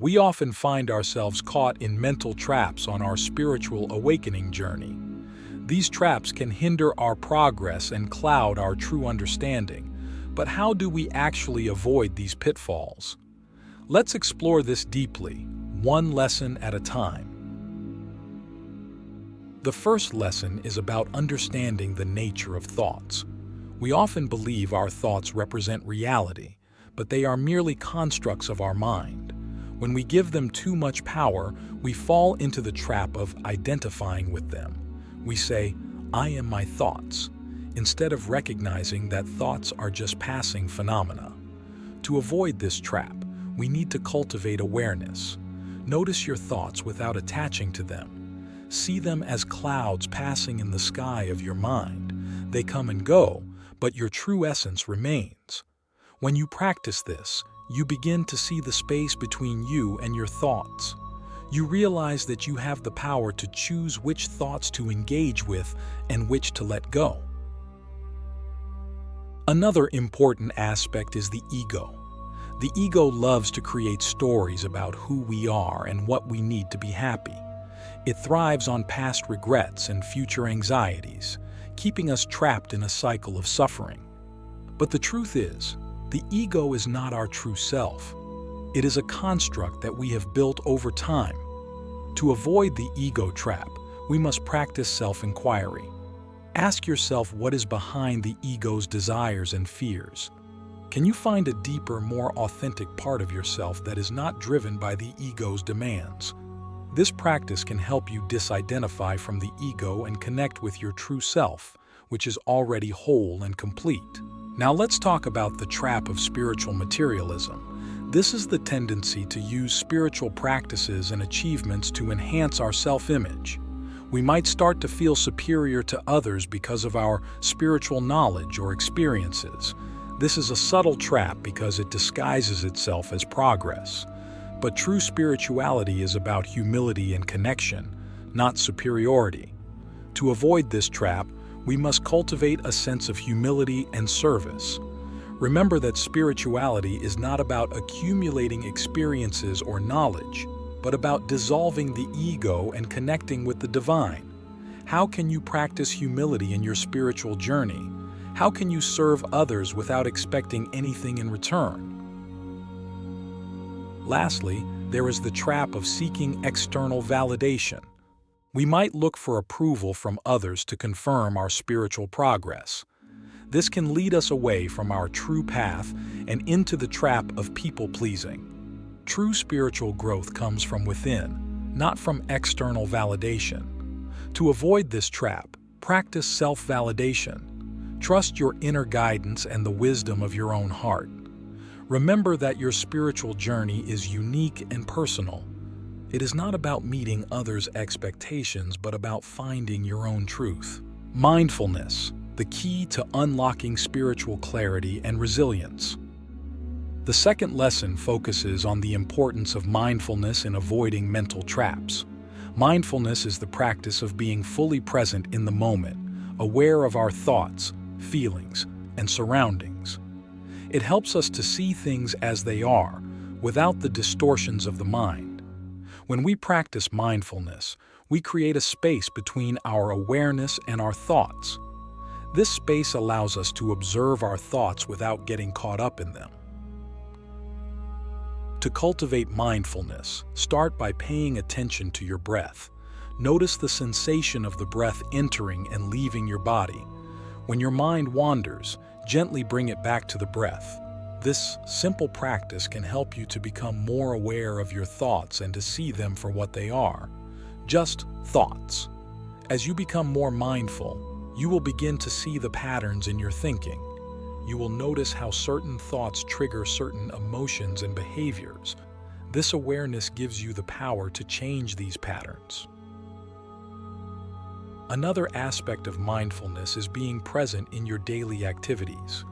We often find ourselves caught in mental traps on our spiritual awakening journey. These traps can hinder our progress and cloud our true understanding. But how do we actually avoid these pitfalls? Let's explore this deeply, one lesson at a time. The first lesson is about understanding the nature of thoughts. We often believe our thoughts represent reality, but they are merely constructs of our mind. When we give them too much power, we fall into the trap of identifying with them. We say, "I am my thoughts," instead of recognizing that thoughts are just passing phenomena. To avoid this trap, we need to cultivate awareness. Notice your thoughts without attaching to them. See them as clouds passing in the sky of your mind. They come and go, but your true essence remains. When you practice this, you begin to see the space between you and your thoughts. You realize that you have the power to choose which thoughts to engage with and which to let go. Another important aspect is the ego. The ego loves to create stories about who we are and what we need to be happy. It thrives on past regrets and future anxieties, keeping us trapped in a cycle of suffering. But the truth is, the ego is not our true self. It is a construct that we have built over time. To avoid the ego trap, we must practice self-inquiry. Ask yourself what is behind the ego's desires and fears. Can you find a deeper, more authentic part of yourself that is not driven by the ego's demands? This practice can help you disidentify from the ego and connect with your true self, which is already whole and complete. Now let's talk about the trap of spiritual materialism. This is the tendency to use spiritual practices and achievements to enhance our self-image. We might start to feel superior to others because of our spiritual knowledge or experiences. This is a subtle trap because it disguises itself as progress. But true spirituality is about humility and connection, not superiority. To avoid this trap, we must cultivate a sense of humility and service. Remember that spirituality is not about accumulating experiences or knowledge, but about dissolving the ego and connecting with the divine. How can you practice humility in your spiritual journey? How can you serve others without expecting anything in return? Lastly, there is the trap of seeking external validation. We might look for approval from others to confirm our spiritual progress. This can lead us away from our true path and into the trap of people-pleasing. True spiritual growth comes from within, not from external validation. To avoid this trap, practice self-validation. Trust your inner guidance and the wisdom of your own heart. Remember that your spiritual journey is unique and personal. It is not about meeting others' expectations, but about finding your own truth. Mindfulness, the key to unlocking spiritual clarity and resilience. The second lesson focuses on the importance of mindfulness in avoiding mental traps. Mindfulness is the practice of being fully present in the moment, aware of our thoughts, feelings, and surroundings. It helps us to see things as they are, without the distortions of the mind. When we practice mindfulness, we create a space between our awareness and our thoughts. This space allows us to observe our thoughts without getting caught up in them. To cultivate mindfulness, start by paying attention to your breath. Notice the sensation of the breath entering and leaving your body. When your mind wanders, gently bring it back to the breath. This simple practice can help you to become more aware of your thoughts and to see them for what they are, just thoughts. As you become more mindful, you will begin to see the patterns in your thinking. You will notice how certain thoughts trigger certain emotions and behaviors. This awareness gives you the power to change these patterns. Another aspect of mindfulness is being present in your daily activities.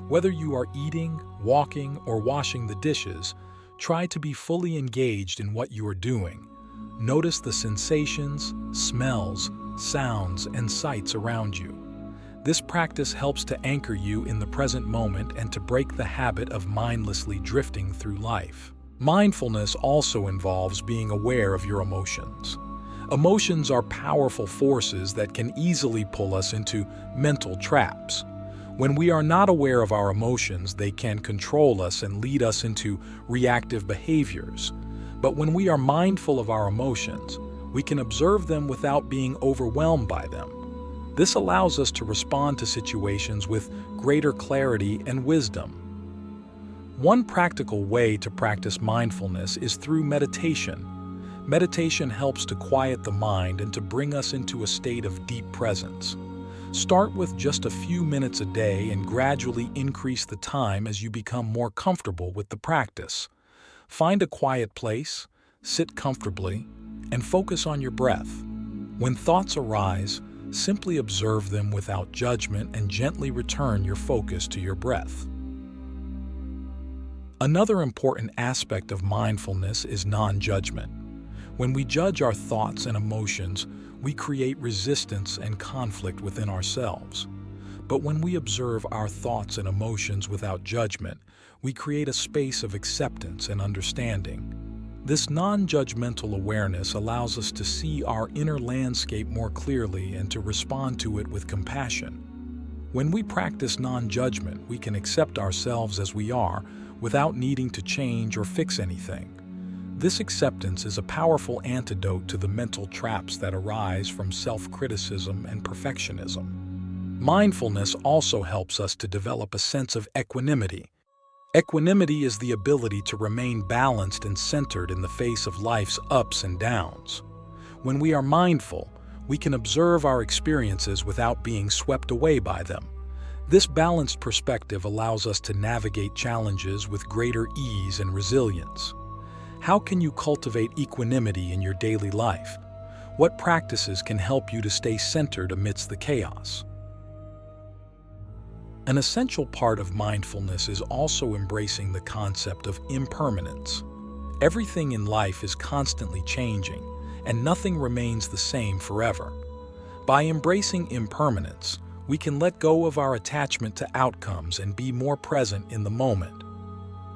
Whether you are eating, walking, or washing the dishes, try to be fully engaged in what you are doing. Notice the sensations, smells, sounds, and sights around you. This practice helps to anchor you in the present moment and to break the habit of mindlessly drifting through life. Mindfulness also involves being aware of your emotions. Emotions are powerful forces that can easily pull us into mental traps. When we are not aware of our emotions, they can control us and lead us into reactive behaviors. But when we are mindful of our emotions, we can observe them without being overwhelmed by them. This allows us to respond to situations with greater clarity and wisdom. One practical way to practice mindfulness is through meditation. Meditation helps to quiet the mind and to bring us into a state of deep presence. Start with just a few minutes a day and gradually increase the time as you become more comfortable with the practice. Find a quiet place, sit comfortably, and focus on your breath. When thoughts arise, simply observe them without judgment and gently return your focus to your breath. Another important aspect of mindfulness is non-judgment. When we judge our thoughts and emotions, we create resistance and conflict within ourselves. But when we observe our thoughts and emotions without judgment, we create a space of acceptance and understanding. This non-judgmental awareness allows us to see our inner landscape more clearly and to respond to it with compassion. When we practice non-judgment, we can accept ourselves as we are without needing to change or fix anything. This acceptance is a powerful antidote to the mental traps that arise from self-criticism and perfectionism. Mindfulness also helps us to develop a sense of equanimity. Equanimity is the ability to remain balanced and centered in the face of life's ups and downs. When we are mindful, we can observe our experiences without being swept away by them. This balanced perspective allows us to navigate challenges with greater ease and resilience. How can you cultivate equanimity in your daily life? What practices can help you to stay centered amidst the chaos? An essential part of mindfulness is also embracing the concept of impermanence. Everything in life is constantly changing, and nothing remains the same forever. By embracing impermanence, we can let go of our attachment to outcomes and be more present in the moment.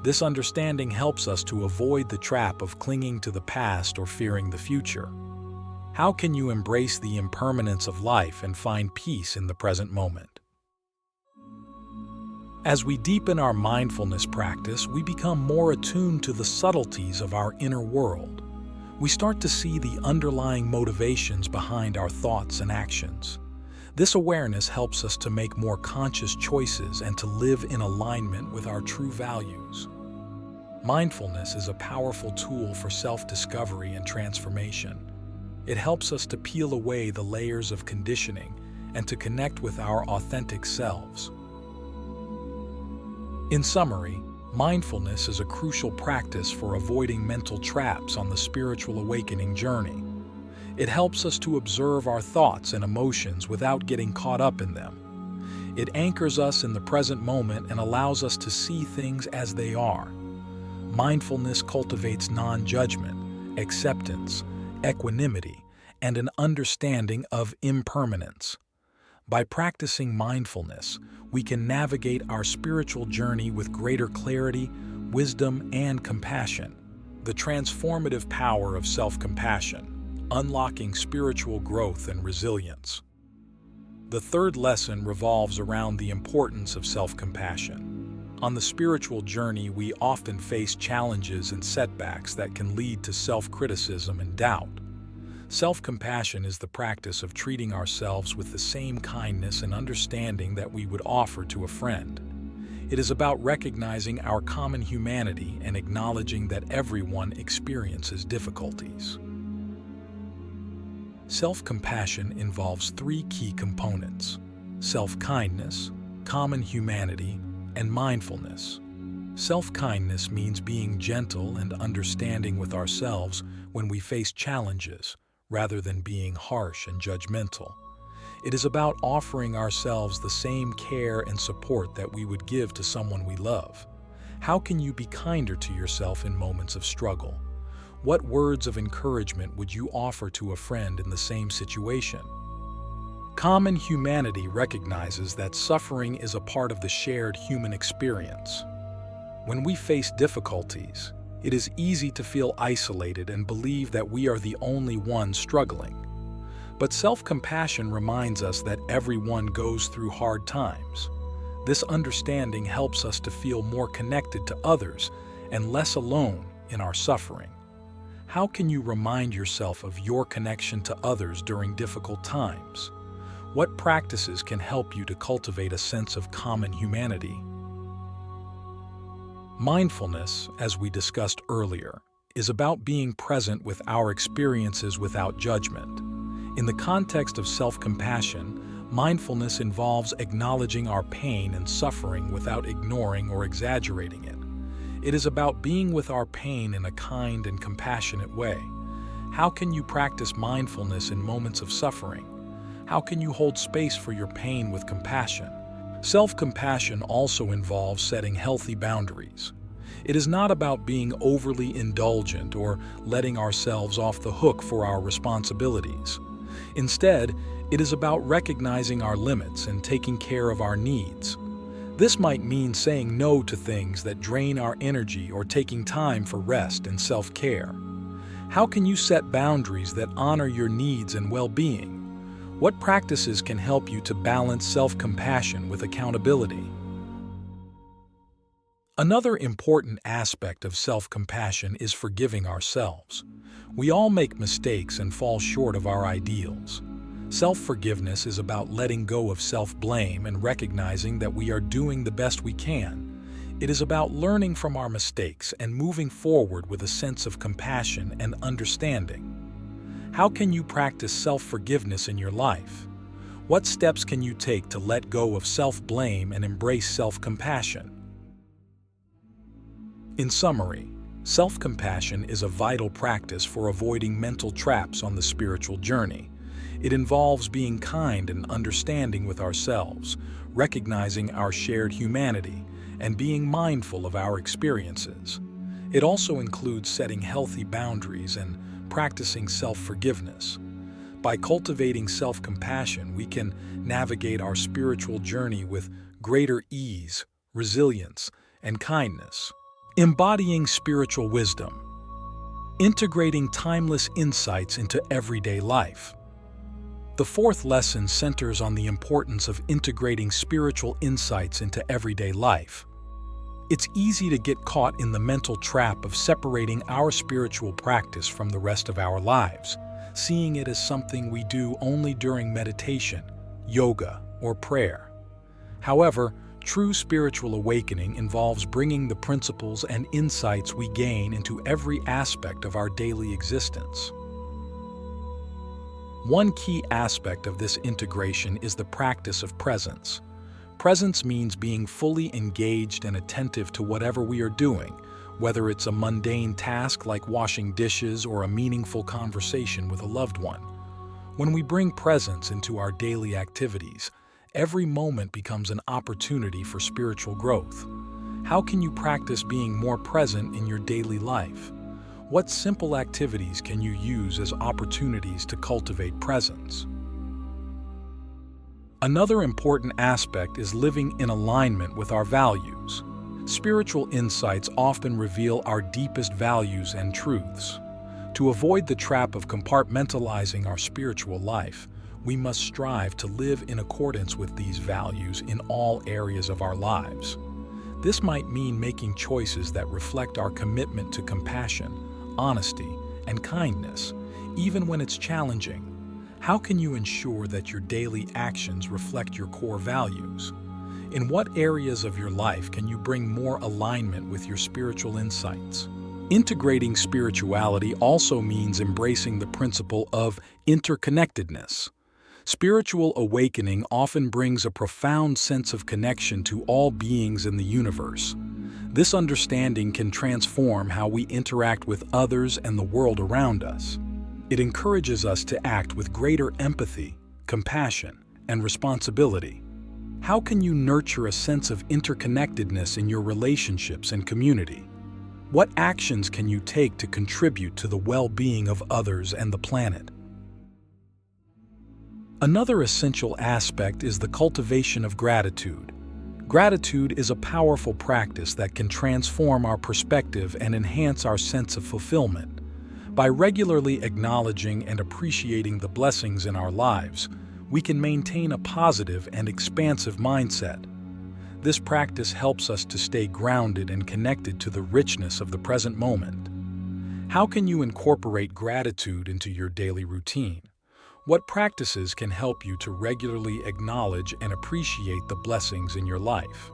This understanding helps us to avoid the trap of clinging to the past or fearing the future. How can you embrace the impermanence of life and find peace in the present moment? As we deepen our mindfulness practice, we become more attuned to the subtleties of our inner world. We start to see the underlying motivations behind our thoughts and actions. This awareness helps us to make more conscious choices and to live in alignment with our true values. Mindfulness is a powerful tool for self-discovery and transformation. It helps us to peel away the layers of conditioning and to connect with our authentic selves. In summary, mindfulness is a crucial practice for avoiding mental traps on the spiritual awakening journey. It helps us to observe our thoughts and emotions without getting caught up in them. It anchors us in the present moment and allows us to see things as they are. Mindfulness cultivates non-judgment, acceptance, equanimity, and an understanding of impermanence. By practicing mindfulness, we can navigate our spiritual journey with greater clarity, wisdom, and compassion. The transformative power of self-compassion, unlocking spiritual growth and resilience. The third lesson revolves around the importance of self-compassion. On the spiritual journey, we often face challenges and setbacks that can lead to self-criticism and doubt. Self-compassion is the practice of treating ourselves with the same kindness and understanding that we would offer to a friend. It is about recognizing our common humanity and acknowledging that everyone experiences difficulties. Self-compassion involves three key components: self-kindness, common humanity, and mindfulness. Self-kindness means being gentle and understanding with ourselves when we face challenges, rather than being harsh and judgmental. It is about offering ourselves the same care and support that we would give to someone we love. How can you be kinder to yourself in moments of struggle? What words of encouragement would you offer to a friend in the same situation? Common humanity recognizes that suffering is a part of the shared human experience. When we face difficulties, It is easy to feel isolated and believe that we are the only ones struggling. But self-compassion reminds us that everyone goes through hard times. This understanding helps us to feel more connected to others and less alone in our suffering. How can you remind yourself of your connection to others during difficult times? What practices can help you to cultivate a sense of common humanity? Mindfulness, as we discussed earlier, is about being present with our experiences without judgment. In the context of self-compassion, mindfulness involves acknowledging our pain and suffering without ignoring or exaggerating it. It is about being with our pain in a kind and compassionate way. How can you practice mindfulness in moments of suffering? How can you hold space for your pain with compassion? Self-compassion also involves setting healthy boundaries. It is not about being overly indulgent or letting ourselves off the hook for our responsibilities. Instead, it is about recognizing our limits and taking care of our needs. This might mean saying no to things that drain our energy or taking time for rest and self-care. How can you set boundaries that honor your needs and well-being? What practices can help you to balance self-compassion with accountability? Another important aspect of self-compassion is forgiving ourselves. We all make mistakes and fall short of our ideals. Self-forgiveness is about letting go of self-blame and recognizing that we are doing the best we can. It is about learning from our mistakes and moving forward with a sense of compassion and understanding. How can you practice self-forgiveness in your life? What steps can you take to let go of self-blame and embrace self-compassion? In summary, self-compassion is a vital practice for avoiding mental traps on the spiritual journey. It involves being kind and understanding with ourselves, recognizing our shared humanity, and being mindful of our experiences. It also includes setting healthy boundaries and practicing self-forgiveness. By cultivating self-compassion, we can navigate our spiritual journey with greater ease, resilience, and kindness. Embodying spiritual wisdom. Integrating timeless insights into everyday life. The fourth lesson centers on the importance of integrating spiritual insights into everyday life. It's easy to get caught in the mental trap of separating our spiritual practice from the rest of our lives, seeing it as something we do only during meditation, yoga, or prayer. However, true spiritual awakening involves bringing the principles and insights we gain into every aspect of our daily existence. One key aspect of this integration is the practice of presence. Presence means being fully engaged and attentive to whatever we are doing, whether it's a mundane task like washing dishes or a meaningful conversation with a loved one. When we bring presence into our daily activities, every moment becomes an opportunity for spiritual growth. How can you practice being more present in your daily life? What simple activities can you use as opportunities to cultivate presence? Another important aspect is living in alignment with our values. Spiritual insights often reveal our deepest values and truths. To avoid the trap of compartmentalizing our spiritual life, we must strive to live in accordance with these values in all areas of our lives. This might mean making choices that reflect our commitment to compassion, honesty, and kindness, even when it's challenging. How can you ensure that your daily actions reflect your core values? In what areas of your life can you bring more alignment with your spiritual insights? Integrating spirituality also means embracing the principle of interconnectedness. Spiritual awakening often brings a profound sense of connection to all beings in the universe. This understanding can transform how we interact with others and the world around us. It encourages us to act with greater empathy, compassion, and responsibility. How can you nurture a sense of interconnectedness in your relationships and community? What actions can you take to contribute to the well-being of others and the planet? Another essential aspect is the cultivation of gratitude. Gratitude is a powerful practice that can transform our perspective and enhance our sense of fulfillment. By regularly acknowledging and appreciating the blessings in our lives, we can maintain a positive and expansive mindset. This practice helps us to stay grounded and connected to the richness of the present moment. How can you incorporate gratitude into your daily routine? What practices can help you to regularly acknowledge and appreciate the blessings in your life?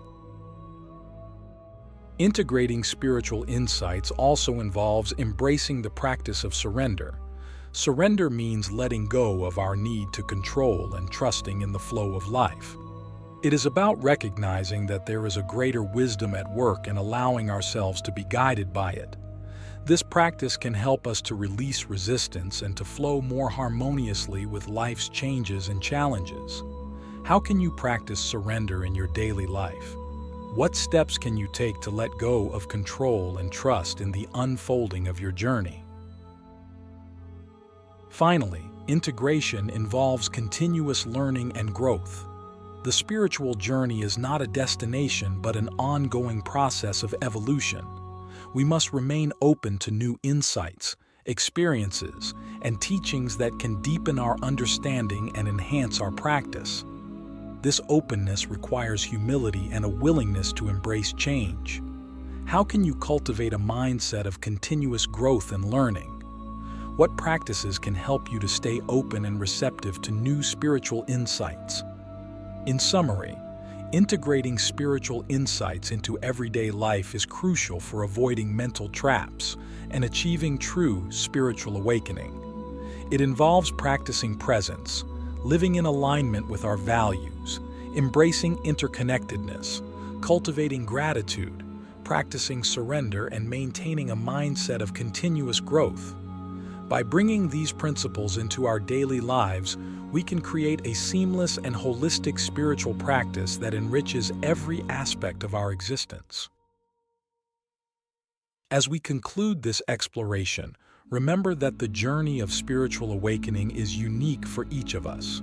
Integrating spiritual insights also involves embracing the practice of surrender. Surrender means letting go of our need to control and trusting in the flow of life. It is about recognizing that there is a greater wisdom at work and allowing ourselves to be guided by it. This practice can help us to release resistance and to flow more harmoniously with life's changes and challenges. How can you practice surrender in your daily life? What steps can you take to let go of control and trust in the unfolding of your journey? Finally, integration involves continuous learning and growth. The spiritual journey is not a destination but an ongoing process of evolution. We must remain open to new insights, experiences, and teachings that can deepen our understanding and enhance our practice. This openness requires humility and a willingness to embrace change. How can you cultivate a mindset of continuous growth and learning? What practices can help you to stay open and receptive to new spiritual insights? In summary, integrating spiritual insights into everyday life is crucial for avoiding mental traps and achieving true spiritual awakening. It involves practicing presence, living in alignment with our values, embracing interconnectedness, cultivating gratitude, practicing surrender, and maintaining a mindset of continuous growth. By bringing these principles into our daily lives, we can create a seamless and holistic spiritual practice that enriches every aspect of our existence. As we conclude this exploration, remember that the journey of spiritual awakening is unique for each of us.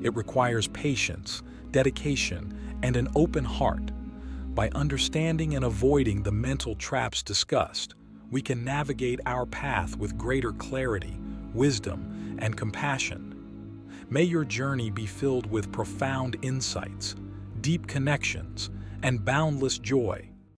It requires patience, dedication, and an open heart. By understanding and avoiding the mental traps discussed, we can navigate our path with greater clarity, wisdom, and compassion. May your journey be filled with profound insights, deep connections, and boundless joy.